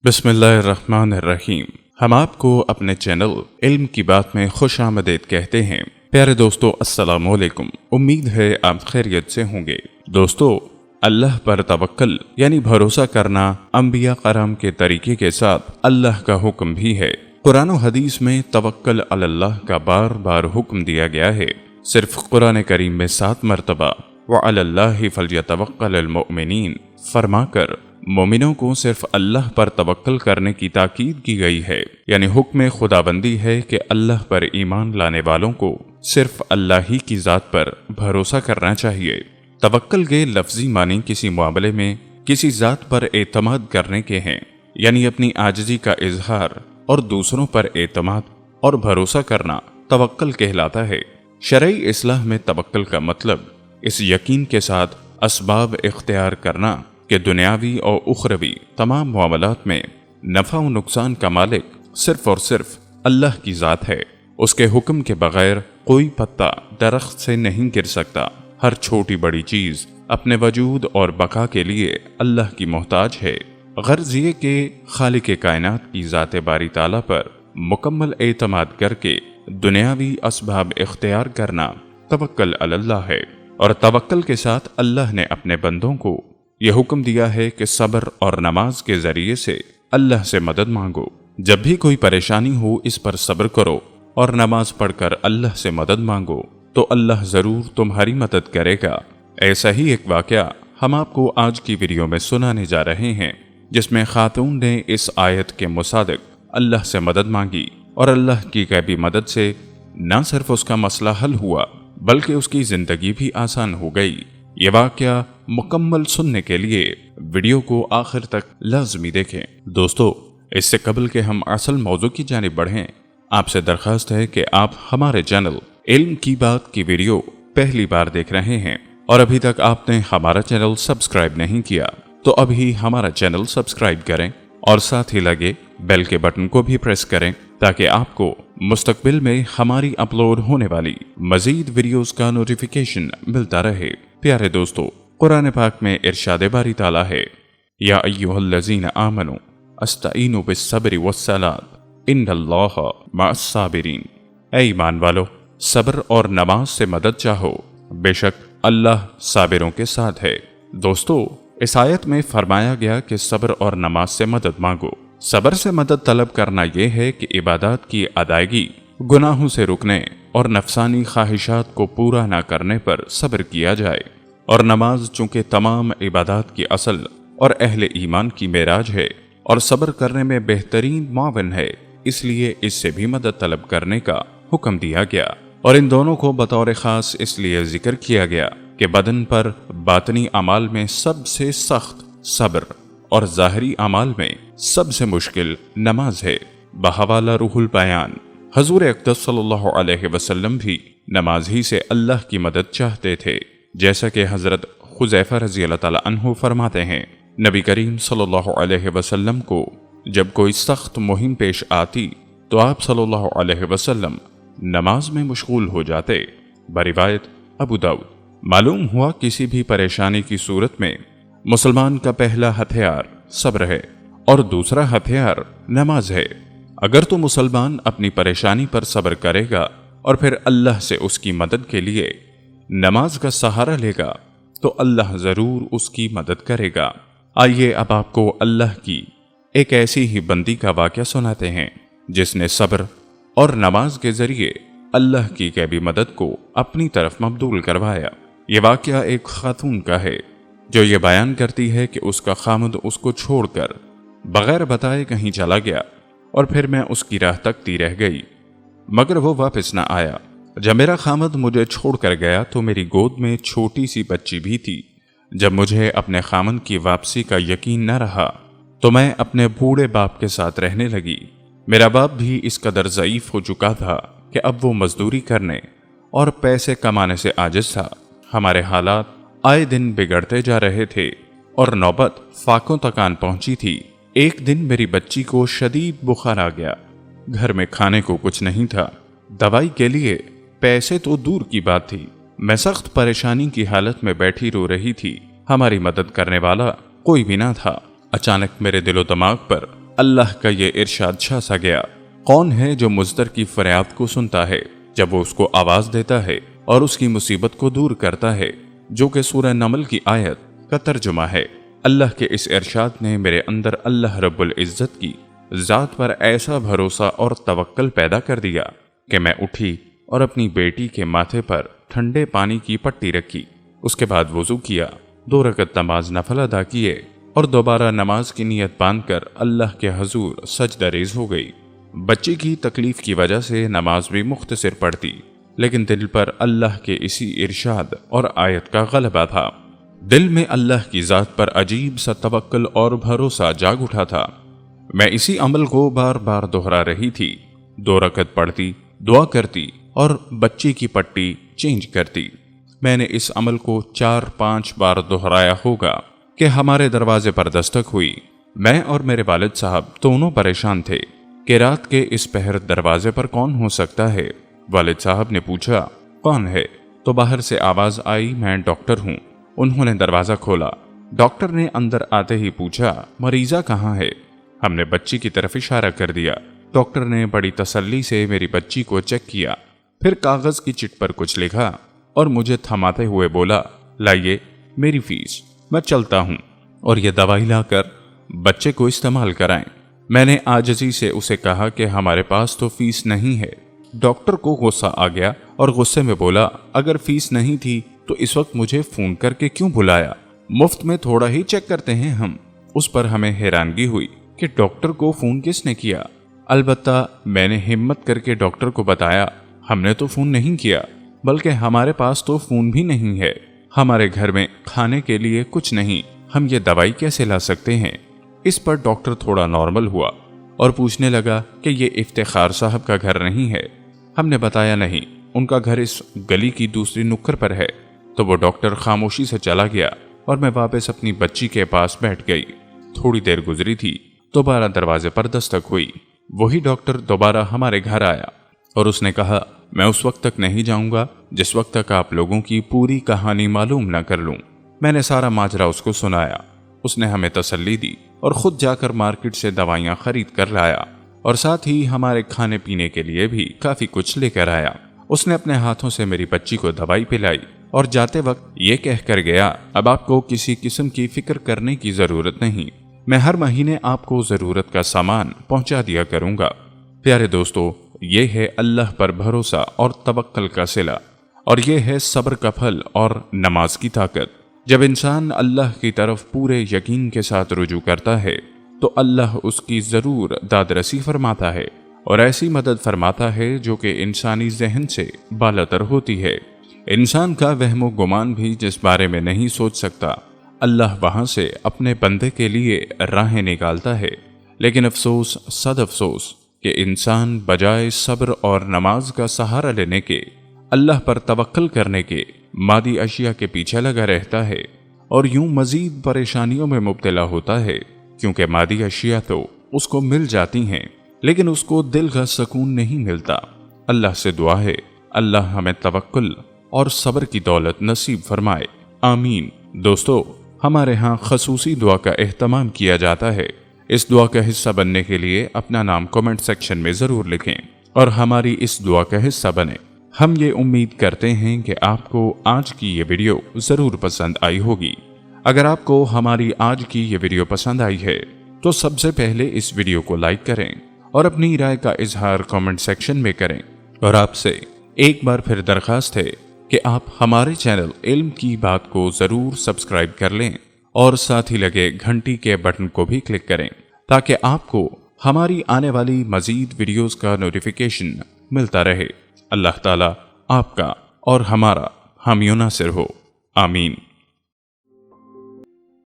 बिस्मिल्लाहिर्रहमानिर्रहीम। हम आपको अपने चैनल इल्म की बात में खुश आमदीद कहते हैं। प्यारे दोस्तों, अस्सलाम वालेकुम। उम्मीद है आप खैरियत से होंगे। दोस्तों, अल्लाह पर तवक्कल यानी भरोसा करना अंबिया करम के तरीके के साथ अल्लाह का हुक्म भी है। कुरान और हदीस में तवक्कल अल्लाह का बार बार हुक्म दिया गया है। सिर्फ कुरान करीम में 7 मरतबा व अलल्लाहि फल्यतवक्कलिल मुमिनीन फरमाकर मोमिनों को सिर्फ अल्लाह पर तवक्कल करने की ताकीद की गई है। यानी हुक्म खुदाबंदी है कि अल्लाह पर ईमान लाने वालों को सिर्फ अल्लाह ही की ज़ात पर भरोसा करना चाहिए। तवक्कल के लफ्जी मानी किसी मामले में किसी ज़ात पर एतमाद करने के हैं, यानी अपनी आजिज़ी का इजहार और दूसरों पर एतमाद और भरोसा करना तवक्कल कहलाता है। शरई इस्लाह में तवक्कल का मतलब इस यकीन के साथ असबाब इख्तियार करना कि दुनियावी और उखरवी तमाम मामलात में नफ़ा और नुकसान का मालिक सिर्फ और सिर्फ अल्लाह की ज़ात है। उसके हुक्म के बगैर कोई पत्ता दरख्त से नहीं गिर सकता। हर छोटी बड़ी चीज़ अपने वजूद और बका के लिए अल्लाह की मोहताज है। गर्ज़ ये कि खालिक कायनात की ज़ात बारी ताला पर मुकम्मल एतमाद करके दुनियावी असबाब इख्तियार करना तवक्कल अल्लाह है। और तवक्कल के साथ अल्लाह ने अपने बंदों को यह हुक्म दिया है कि सब्र और नमाज के जरिए से अल्लाह से मदद मांगो। जब भी कोई परेशानी हो इस पर सब्र करो और नमाज पढ़कर अल्लाह से मदद मांगो तो अल्लाह ज़रूर तुम्हारी मदद करेगा। ऐसा ही एक वाक़या हम आपको आज की वीडियो में सुनाने जा रहे हैं, जिसमें खातून ने इस आयत के मुसादिक अल्लाह से मदद मांगी और अल्लाह की गैबी मदद से न सिर्फ उसका मसला हल हुआ बल्कि उसकी ज़िंदगी भी आसान हो गई। ये वाक़या मुकम्मल सुनने के लिए वीडियो को आखिर तक लाजमी देखें। दोस्तों, इससे कबल के हम असल मौजू की जानिब बढ़ें, आपसे दरख्वास्त है कि आप हमारे चैनल इल्म की बात की वीडियो पहली बार देख रहे हैं और अभी तक आपने हमारा चैनल सब्सक्राइब नहीं किया तो अभी हमारा चैनल सब्सक्राइब करें और साथ ही लगे बेल के बटन को भी प्रेस करें ताकि आपको मुस्तकबिल में हमारी अपलोड होने वाली मजीद वीडियोस का नोटिफिकेशन मिलता रहे। प्यारे दोस्तों, कुरान पाक में इरशाद बारी ताला है, या अय्युहल्लज़ीना आमनू अस्तईनु बिस्सब्रि वस्सलात इन्नल्लाहा मअस्साबिरीन। ऐ ईमान वालो, सब्र और नमाज से मदद चाहो, बेशक अल्लाह साबिरों के साथ है। दोस्तों, इस आयत में फरमाया गया कि सब्र और नमाज से मदद मांगो। सब्र से मदद तलब करना यह है कि इबादत की अदायगी, गुनाहों से रुकने और नफसानी ख्वाहिशात को पूरा न करने पर सब्र किया जाए। और नमाज चूंकि तमाम इबादत की असल और अहले ईमान की मेराज है और सब्र करने में बेहतरीन मावन है, इसलिए इससे भी मदद तलब करने का हुक्म दिया गया। और इन दोनों को बतौर ख़ास इसलिए जिक्र किया गया कि बदन पर बातनी अमाल में सबसे सख्त सब्र और ज़ाहरी अमाल में सबसे मुश्किल नमाज है। बहवाला रूहुल बयान, हजूर अक़दस सल्लल्लाहु अलैहि वसल्लम भी नमाज ही से अल्लाह की मदद चाहते थे, जैसा कि हज़रत हुज़ैफ़ा रज़ी अल्लाह ताला अन्हु फरमाते हैं, नबी करीम सल्लल्लाहु अलैहि वसल्लम को जब कोई सख्त मुहिम पेश आती तो आप सल्लल्लाहु अलैहि वसल्लम नमाज में मशगूल हो जाते। बरिवायत अबू दाऊद। मालूम हुआ किसी भी परेशानी की सूरत में मुसलमान का पहला हथियार सब्र है और दूसरा हथियार नमाज है। अगर तो मुसलमान अपनी परेशानी पर सब्र करेगा और फिर अल्लाह से उसकी मदद के लिए नमाज का सहारा लेगा तो अल्लाह ज़रूर उसकी मदद करेगा। आइए अब आपको अल्लाह की एक ऐसी ही बंदी का वाक़या सुनाते हैं जिसने सब्र और नमाज के ज़रिए अल्लाह की गैबी मदद को अपनी तरफ मबदूल करवाया। ये वाक़या एक खातून का है जो ये बयान करती है कि उसका खामद उसको छोड़कर बगैर बताए कहीं चला गया और फिर मैं उसकी राह तकती रह गई मगर वो वापस न आया। जब मेरा खामद मुझे छोड़कर गया तो मेरी गोद में छोटी सी बच्ची भी थी। जब मुझे अपने खामद की वापसी का यकीन न रहा तो मैं अपने बूढ़े बाप के साथ रहने लगी। मेरा बाप भी इस कदर ज़ईफ़ हो चुका था कि अब वो मजदूरी करने और पैसे कमाने से आजिज़ था। हमारे हालात आए दिन बिगड़ते जा रहे थे और नौबत फाकों तक आन पहुंची थी। एक दिन मेरी बच्ची को शदीद बुखार आ गया। घर में खाने को कुछ नहीं था, दवाई के लिए पैसे तो दूर की बात थी। मैं सख्त परेशानी की हालत में बैठी रो रही थी। हमारी मदद करने वाला कोई भी ना था। अचानक मेरे दिलो दिमाग पर اللہ کا یہ ارشاد چھا سا گیا، کون ہے جو مضطر کی فریاد کو سنتا ہے جب وہ اس کو آواز دیتا ہے اور اس کی مصیبت کو دور کرتا ہے، جو کہ سورہ نمل کی آیت کا ترجمہ ہے۔ اللہ کے اس ارشاد نے میرے اندر اللہ رب العزت کی ذات پر ایسا بھروسہ اور توکل پیدا کر دیا کہ میں اٹھی اور اپنی بیٹی کے ماتھے پر ٹھنڈے پانی کی پٹی رکھی، اس کے بعد وضو کیا، 2 رکعت نماز نفل ادا کیے اور دوبارہ نماز کی نیت باندھ کر اللہ کے حضور سجدہ ریز ہو گئی۔ بچی کی تکلیف کی وجہ سے نماز بھی مختصر پڑتی، لیکن دل پر اللہ کے اسی ارشاد اور آیت کا غلبہ تھا۔ دل میں اللہ کی ذات پر عجیب سا توکل اور بھروسہ جاگ اٹھا تھا۔ میں اسی عمل کو بار بار دہرا رہی تھی، 2 رکعت پڑھتی، دعا کرتی اور بچی کی پٹی چینج کرتی۔ میں نے اس عمل کو 4-5 بار دہرایا ہوگا کہ ہمارے دروازے پر دستک ہوئی۔ میں اور میرے والد صاحب دونوں پریشان تھے کہ رات کے اس پہر دروازے پر کون ہو سکتا ہے۔ والد صاحب نے پوچھا کون ہے، تو باہر سے آواز آئی میں ڈاکٹر ہوں۔ انہوں نے دروازہ کھولا۔ ڈاکٹر نے اندر آتے ہی پوچھا مریضہ کہاں ہے؟ ہم نے بچی کی طرف اشارہ کر دیا۔ ڈاکٹر نے بڑی تسلی سے میری بچی کو چیک کیا، پھر کاغذ کی چٹ پر کچھ لکھا اور مجھے تھماتے ہوئے بولا لائیے میری فیس، میں چلتا ہوں اور یہ دوائی لا کر بچے کو استعمال کرائیں۔ میں نے عاجزی سے اسے کہا کہ ہمارے پاس تو فیس نہیں ہے۔ ڈاکٹر کو غصہ آ گیا اور غصے میں بولا اگر فیس نہیں تھی تو اس وقت مجھے فون کر کے کیوں بلایا؟ مفت میں تھوڑا ہی چیک کرتے ہیں ہم۔ اس پر ہمیں حیرانگی ہوئی کہ ڈاکٹر کو فون کس نے کیا۔ البتہ میں نے ہمت کر کے ڈاکٹر کو بتایا ہم نے تو فون نہیں کیا، بلکہ ہمارے پاس تو فون بھی نہیں ہے، ہمارے گھر میں کھانے کے لیے کچھ نہیں، ہم یہ دوائی کیسے لا سکتے ہیں؟ اس پر ڈاکٹر تھوڑا نارمل ہوا اور پوچھنے لگا کہ یہ افتخار صاحب کا گھر نہیں ہے۔ ہم نے بتایا نہیں، ان کا گھر اس گلی کی دوسری نکڑ پر ہے۔ تو وہ ڈاکٹر خاموشی سے چلا گیا اور میں واپس اپنی بچی کے پاس بیٹھ گئی۔ تھوڑی دیر گزری تھی، دوبارہ دروازے پر دستک ہوئی۔ وہی ڈاکٹر دوبارہ ہمارے گھر آیا اور اس نے کہا میں اس وقت تک نہیں جاؤں گا جس وقت تک آپ لوگوں کی پوری کہانی معلوم نہ کر لوں۔ میں نے سارا ماجرا اس کو سنایا۔ اس نے ہمیں تسلی دی اور خود جا کر مارکیٹ سے دوائیاں خرید کر لایا اور ساتھ ہی ہمارے کھانے پینے کے لیے بھی کافی کچھ لے کر آیا۔ اس نے اپنے ہاتھوں سے میری بچی کو دوائی پلائی اور جاتے وقت یہ کہہ کر گیا اب آپ کو کسی قسم کی فکر کرنے کی ضرورت نہیں، میں ہر مہینے آپ کو ضرورت کا سامان پہنچا دیا کروں گا۔ پیارے دوستو، یہ ہے اللہ پر بھروسہ اور توکل کا صلہ، اور یہ ہے صبر کا پھل اور نماز کی طاقت۔ جب انسان اللہ کی طرف پورے یقین کے ساتھ رجوع کرتا ہے تو اللہ اس کی ضرور داد رسی فرماتا ہے اور ایسی مدد فرماتا ہے جو کہ انسانی ذہن سے بالاتر ہوتی ہے۔ انسان کا وہم و گمان بھی جس بارے میں نہیں سوچ سکتا، اللہ وہاں سے اپنے بندے کے لیے راہیں نکالتا ہے۔ لیکن افسوس صد افسوس کہ انسان بجائے صبر اور نماز کا سہارا لینے کے، اللہ پر توکل کرنے کے، مادی اشیاء کے پیچھے لگا رہتا ہے اور یوں مزید پریشانیوں میں مبتلا ہوتا ہے، کیونکہ مادی اشیاء تو اس کو مل جاتی ہیں لیکن اس کو دل کا سکون نہیں ملتا۔ اللہ سے دعا ہے اللہ ہمیں توکل اور صبر کی دولت نصیب فرمائے، آمین۔ دوستو، ہمارے ہاں خصوصی دعا کا اہتمام کیا جاتا ہے۔ اس دعا کا حصہ بننے کے لیے اپنا نام کمنٹ سیکشن میں ضرور لکھیں اور ہماری اس دعا کا حصہ بنیں۔ ہم یہ امید کرتے ہیں کہ آپ کو آج کی یہ ویڈیو ضرور پسند آئی ہوگی۔ اگر آپ کو ہماری آج کی یہ ویڈیو پسند آئی ہے تو سب سے پہلے اس ویڈیو کو لائک کریں اور اپنی رائے کا اظہار کمنٹ سیکشن میں کریں، اور آپ سے ایک بار پھر درخواست ہے کہ آپ ہمارے چینل علم کی بات کو ضرور سبسکرائب کر لیں اور ساتھ ہی لگے گھنٹی کے بٹن کو بھی کلک کریں تاکہ آپ کو ہماری آنے والی مزید ویڈیوز کا نوٹیفیکیشن ملتا رہے۔ اللہ تعالیٰ آپ کا اور ہمارا حامی و ناصر ہو، آمین۔